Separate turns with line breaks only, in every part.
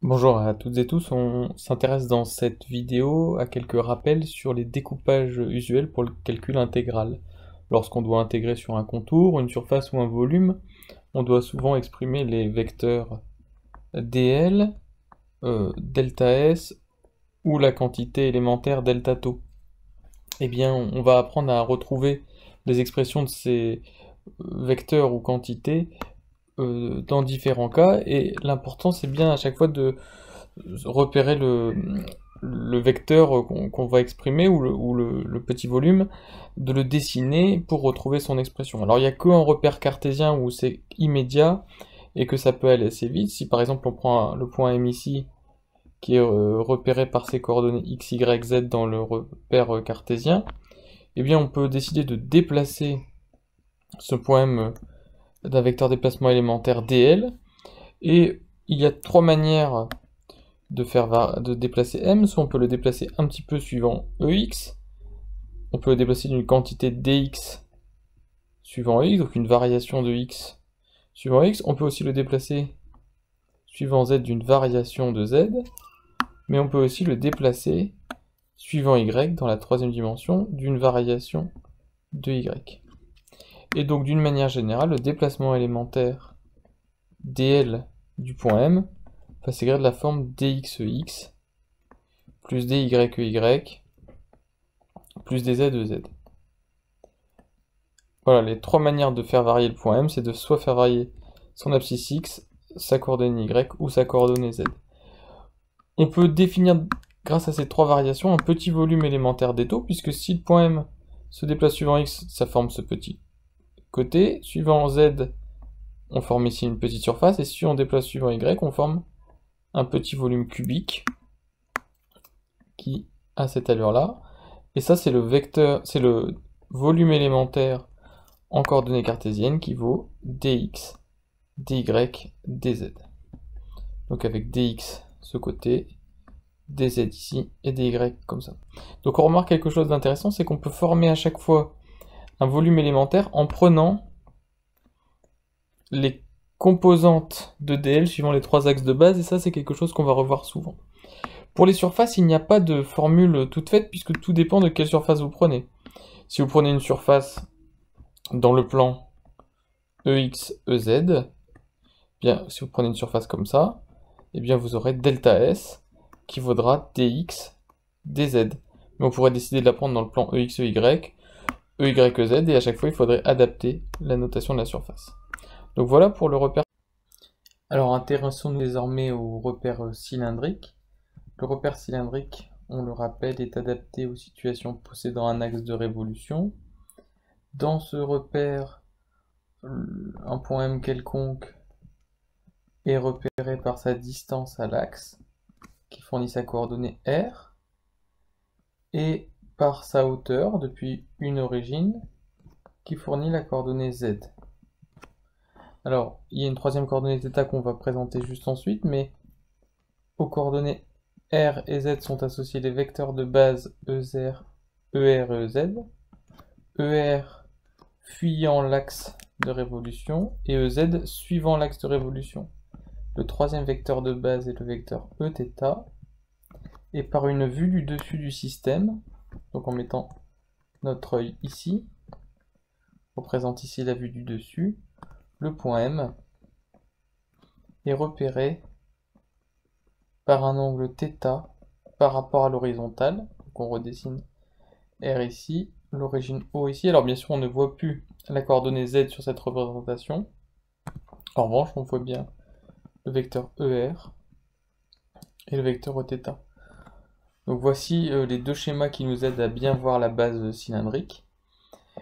Bonjour à toutes et tous, on s'intéresse dans cette vidéo à quelques rappels sur les découpages usuels pour le calcul intégral. Lorsqu'on doit intégrer sur un contour, une surface ou un volume, on doit souvent exprimer les vecteurs dl, delta s ou la quantité élémentaire delta tau. Eh bien, on va apprendre à retrouver les expressions de ces vecteurs ou quantités dans différents cas, et l'important c'est bien à chaque fois de repérer le vecteur qu'on va exprimer ou le petit volume, de le dessiner pour retrouver son expression. Alors il n'y a que un repère cartésien où c'est immédiat et que ça peut aller assez vite. Si par exemple on prend le point M ici, qui est repéré par ses coordonnées x, y, z dans le repère cartésien, eh bien on peut décider de déplacer ce point M d'un vecteur déplacement élémentaire dl, et il y a trois manières de déplacer m. Soit on peut le déplacer un petit peu suivant ex, on peut le déplacer d'une quantité dx suivant x, donc une variation de x suivant x, on peut aussi le déplacer suivant z d'une variation de z, mais on peut aussi le déplacer suivant y dans la troisième dimension d'une variation de y. Et donc d'une manière générale, le déplacement élémentaire dl du point M va s'écrire de la forme dxex plus dyey plus dz. Voilà, les trois manières de faire varier le point M, c'est de soit faire varier son abscisse x, sa coordonnée y ou sa coordonnée z. On peut définir, grâce à ces trois variations, un petit volume élémentaire des taux, puisque si le point M se déplace suivant x, ça forme ce petit côté. Suivant z, on forme ici une petite surface, et si on déplace suivant y, on forme un petit volume cubique qui a cette allure-là. Et ça, c'est le vecteur, c'est le volume élémentaire en coordonnées cartésiennes qui vaut dx, dy, dz. Donc avec dx ce côté, dz ici, et dy comme ça. Donc on remarque quelque chose d'intéressant, c'est qu'on peut former à chaque fois un volume élémentaire en prenant les composantes de dl suivant les trois axes de base, et ça c'est quelque chose qu'on va revoir souvent. Pour les surfaces, il n'y a pas de formule toute faite, puisque tout dépend de quelle surface vous prenez. Si vous prenez une surface dans le plan EX, EZ, bien, si vous prenez une surface comme ça, eh bien vous aurez delta S qui vaudra dx, dz. Mais on pourrait décider de la prendre dans le plan EX, EY, EY, EZ, et à chaque fois il faudrait adapter la notation de la surface. Donc voilà pour le repère. Alors intéressons-nous désormais au repère cylindrique. Le repère cylindrique, on le rappelle, est adapté aux situations possédant un axe de révolution. Dans ce repère, un point M quelconque est repéré par sa distance à l'axe, qui fournit sa coordonnée R, et par sa hauteur depuis une origine, qui fournit la coordonnée Z. Alors, il y a une troisième coordonnée θ qu'on va présenter juste ensuite, mais aux coordonnées R et Z sont associés les vecteurs de base ER, ER et EZ. ER fuyant l'axe de révolution et EZ suivant l'axe de révolution. Le troisième vecteur de base est le vecteur Eθ, et par une vue du dessus du système, donc en mettant notre œil ici, on représente ici la vue du dessus, le point M est repéré par un angle θ par rapport à l'horizontale. Donc on redessine R ici, l'origine O ici. Alors bien sûr on ne voit plus la coordonnée Z sur cette représentation. En revanche on voit bien le vecteur ER et le vecteur Eθ. Donc voici les deux schémas qui nous aident à bien voir la base cylindrique.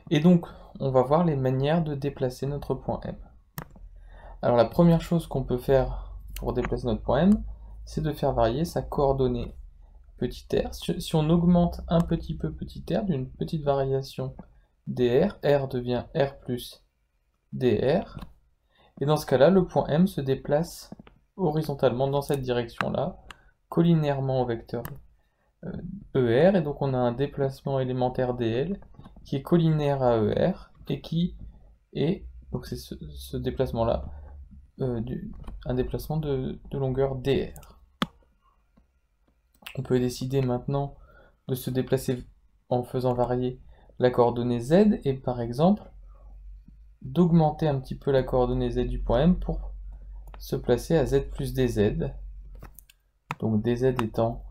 Et donc on va voir les manières de déplacer notre point M. Alors la première chose qu'on peut faire pour déplacer notre point M, c'est de faire varier sa coordonnée petit r. Si on augmente un petit peu petit r d'une petite variation dr, r devient r plus dr. Et dans ce cas-là, le point M se déplace horizontalement dans cette direction-là, collinairement au vecteur ER, et donc on a un déplacement élémentaire dl qui est collinaire à ER et qui est, donc c'est ce déplacement-là, un déplacement de longueur dr. On peut décider maintenant de se déplacer en faisant varier la coordonnée z et par exemple d'augmenter un petit peu la coordonnée z du point M pour se placer à z plus dz. Donc dz étant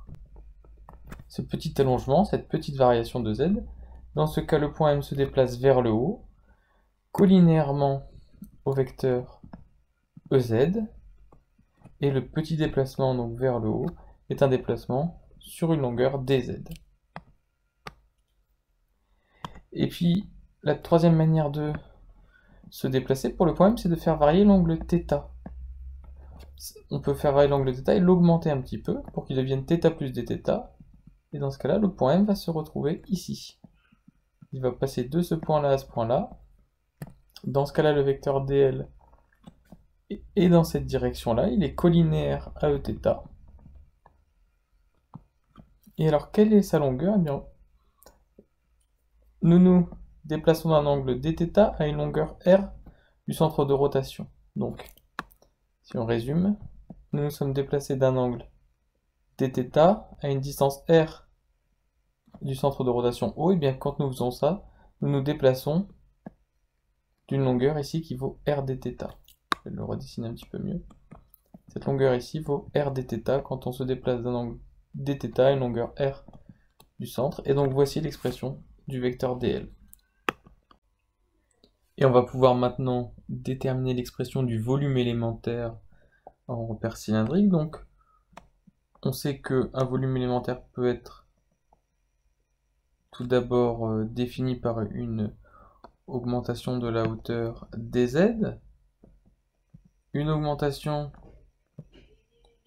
ce petit allongement, cette petite variation de z. Dans ce cas, le point M se déplace vers le haut, collinéairement au vecteur EZ, et le petit déplacement donc vers le haut est un déplacement sur une longueur dz. Et puis, la troisième manière de se déplacer pour le point M, c'est de faire varier l'angle θ. On peut faire varier l'angle θ et l'augmenter un petit peu pour qu'il devienne θ plus dθ. Et dans ce cas-là, le point M va se retrouver ici. Il va passer de ce point-là à ce point-là. Dans ce cas-là, le vecteur dl est dans cette direction-là. Il est collinéaire à Eθ. Et alors, quelle est sa longueur? Eh bien, nous nous déplaçons d'un angle dθ à une longueur r du centre de rotation. Donc, si on résume, nous nous sommes déplacés d'un angle dθ à une distance r du centre de rotation O, et bien quand nous faisons ça, nous nous déplaçons d'une longueur ici qui vaut r dθ. Je vais le redessiner un petit peu mieux. Cette longueur ici vaut r dθ quand on se déplace d'un angle dθ à une longueur r du centre. Et donc voici l'expression du vecteur dl. Et on va pouvoir maintenant déterminer l'expression du volume élémentaire en repère cylindrique. Donc on sait qu'un volume élémentaire peut être tout d'abord défini par une augmentation de la hauteur dz, une augmentation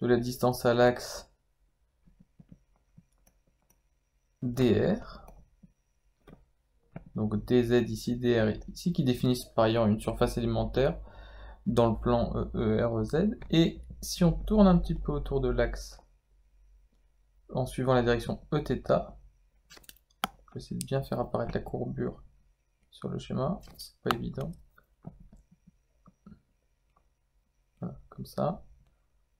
de la distance à l'axe dr, donc dz ici, dr ici, qui définissent par ailleurs une surface élémentaire dans le plan EREZ. Et si on tourne un petit peu autour de l'axe en suivant la direction Eθ, je vais essayer de bien faire apparaître la courbure sur le schéma, c'est pas évident. Voilà, comme ça.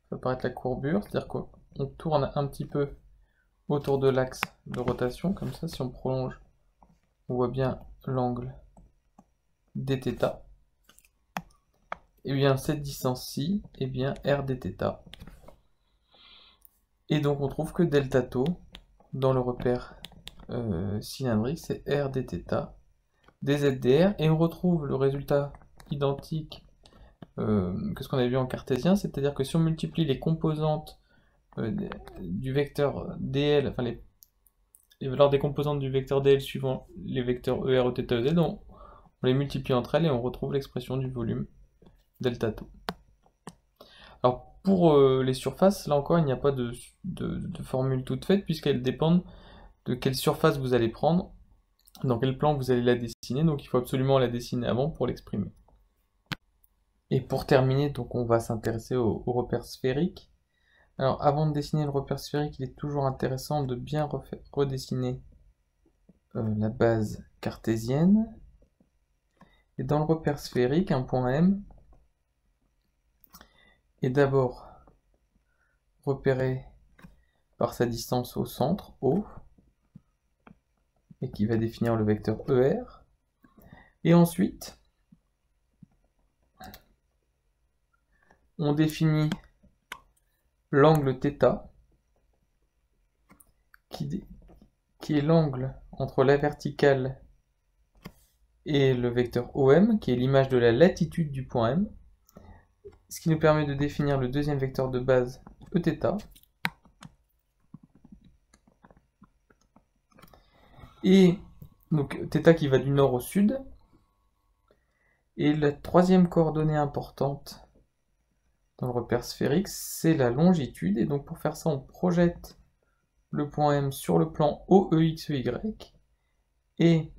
Ça va apparaître la courbure, c'est-à-dire qu'on tourne un petit peu autour de l'axe de rotation, comme ça, si on prolonge, on voit bien l'angle dθ. Et bien cette distance-ci est bien r dθ. Et donc on trouve que delta tau, dans le repère cylindrique, c'est r dθ dz dr, et on retrouve le résultat identique que ce qu'on avait vu en cartésien, c'est-à-dire que si on multiplie les composantes du vecteur dl, enfin les valeurs des composantes du vecteur dl suivant les vecteurs er, Eθ, Ez, on les multiplie entre elles et on retrouve l'expression du volume delta tau. Alors pour les surfaces, là encore, il n'y a pas de formule toute faite puisqu'elles dépendent de quelle surface vous allez prendre, dans quel plan vous allez la dessiner, donc il faut absolument la dessiner avant pour l'exprimer. Et pour terminer, donc on va s'intéresser au repère sphérique. Alors avant de dessiner le repère sphérique, il est toujours intéressant de bien redessiner la base cartésienne. Et dans le repère sphérique, un point M est d'abord repéré par sa distance au centre, O, et qui va définir le vecteur ER. Et ensuite, on définit l'angle θ, qui est l'angle entre la verticale et le vecteur OM, qui est l'image de la latitude du point M, ce qui nous permet de définir le deuxième vecteur de base Eθ. Et donc θ qui va du nord au sud. Et la troisième coordonnée importante dans le repère sphérique, c'est la longitude. Et donc pour faire ça, on projette le point M sur le plan OEXEY et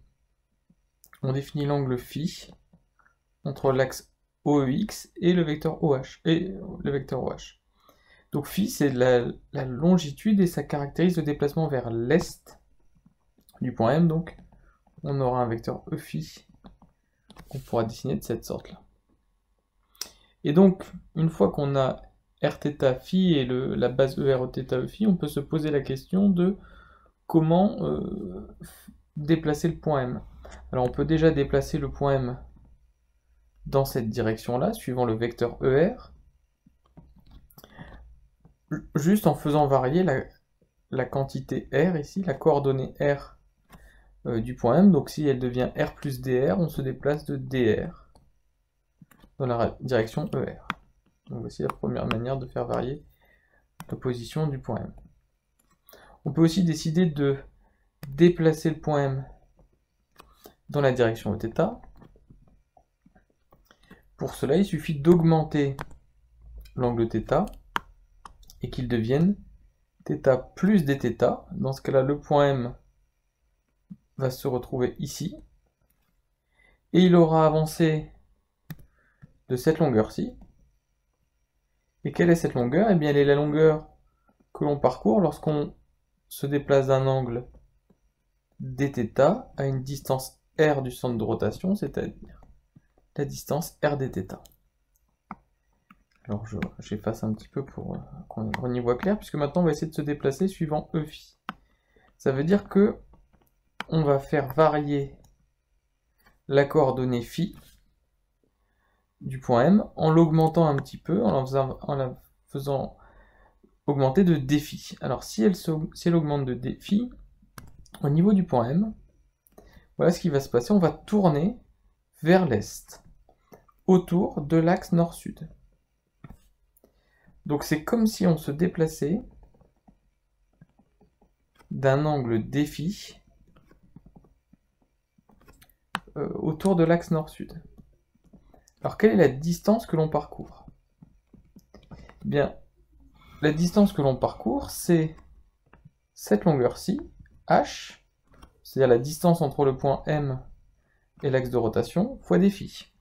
on définit l'angle φ entre l'axe OEX et le vecteur OH. Donc φ, c'est la longitude et ça caractérise le déplacement vers l'est du point M. Donc on aura un vecteur Eφ qu'on pourra dessiner de cette sorte-là. Et donc, une fois qu'on a Rθ phi et la base ERθ phi, on peut se poser la question de comment déplacer le point M. Alors on peut déjà déplacer le point M dans cette direction-là, suivant le vecteur ER, juste en faisant varier la quantité R ici, la coordonnée R du point M. Donc si elle devient R plus dr, on se déplace de dr dans la direction ER. Donc voici la première manière de faire varier la position du point M. On peut aussi décider de déplacer le point M dans la direction Eθ. Pour cela, il suffit d'augmenter l'angle θ et qu'il devienne θ plus dθ. Dans ce cas-là, le point M va se retrouver ici et il aura avancé de cette longueur-ci. Et quelle est cette longueur? Eh bien, elle est la longueur que l'on parcourt lorsqu'on se déplace d'un angle dθ à une distance r du centre de rotation, c'est-à-dire la distance r dθ. Alors j'efface un petit peu pour qu'on y voit clair, puisque maintenant on va essayer de se déplacer suivant e phi. Ça veut dire que on va faire varier la coordonnée phi du point M en l'augmentant un petit peu, en la faisant augmenter de dφ. Alors si elle augmente de dφ, au niveau du point M, voilà ce qui va se passer, on va tourner vers l'est, autour de l'axe nord-sud. Donc c'est comme si on se déplaçait d'un angle dφ autour de l'axe nord-sud. Alors quelle est la distance que l'on parcourt? Eh bien, la distance que l'on parcourt, c'est cette longueur-ci, h, c'est-à-dire la distance entre le point M et l'axe de rotation, fois dφ.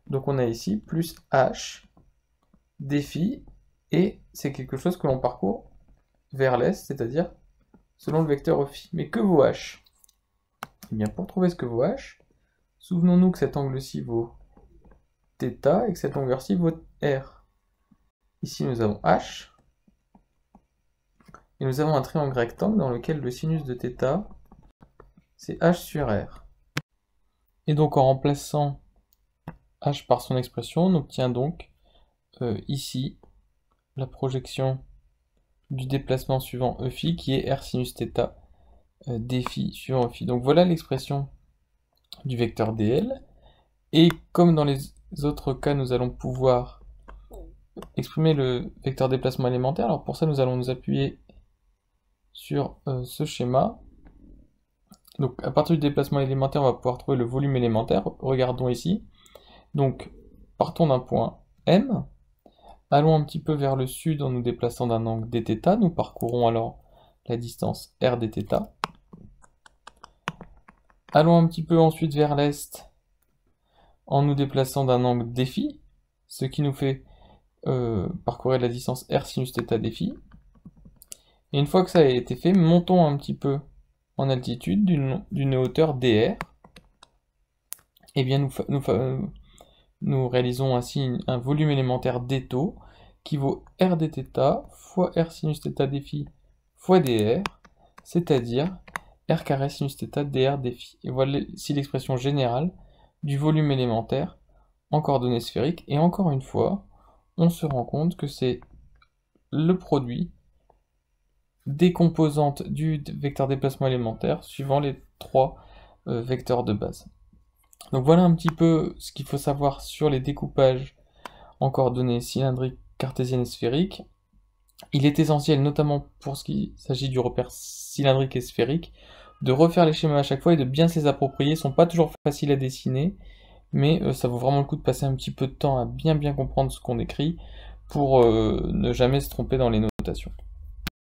Donc on a ici plus h dφ, et c'est quelque chose que l'on parcourt vers l'est, c'est-à-dire selon le vecteur phi. Mais que vaut h? Eh bien, pour trouver ce que vaut h, souvenons-nous que cet angle-ci vaut θ et que cette longueur-ci vaut r. Ici, nous avons h, et nous avons un triangle rectangle dans lequel le sinus de θ, c'est h sur r. Et donc, en remplaçant h par son expression, on obtient donc ici la projection du déplacement suivant e phi, qui est r sinus θ dφ suivant e phi. Donc voilà l'expression du vecteur dl, et comme dans les autres cas, nous allons pouvoir exprimer le vecteur déplacement élémentaire. Alors pour ça, nous allons nous appuyer sur ce schéma. Donc à partir du déplacement élémentaire, on va pouvoir trouver le volume élémentaire. Regardons ici. Donc partons d'un point M, allons un petit peu vers le sud en nous déplaçant d'un angle dθ. Nous parcourons alors la distance r dθ. Allons un petit peu ensuite vers l'est en nous déplaçant d'un angle dφ, ce qui nous fait parcourir la distance r sinus θ dφ. Et une fois que ça a été fait, montons un petit peu en altitude d'une hauteur dr. Et bien nous réalisons ainsi un volume élémentaire dτ qui vaut r dθ fois r sinus θ dφ fois dr, c'est-à-dire r carré sinus θ dr dφ. Et voilà ici l'expression générale du volume élémentaire en coordonnées sphériques. Et encore une fois, on se rend compte que c'est le produit des composantes du vecteur déplacement élémentaire suivant les trois vecteurs de base. Donc voilà un petit peu ce qu'il faut savoir sur les découpages en coordonnées cylindriques, cartésiennes et sphériques. Il est essentiel, notamment pour ce qui s'agit du repère cylindrique et sphérique, de refaire les schémas à chaque fois et de bien se les approprier. Ils ne sont pas toujours faciles à dessiner, mais ça vaut vraiment le coup de passer un petit peu de temps à bien comprendre ce qu'on écrit pour ne jamais se tromper dans les notations.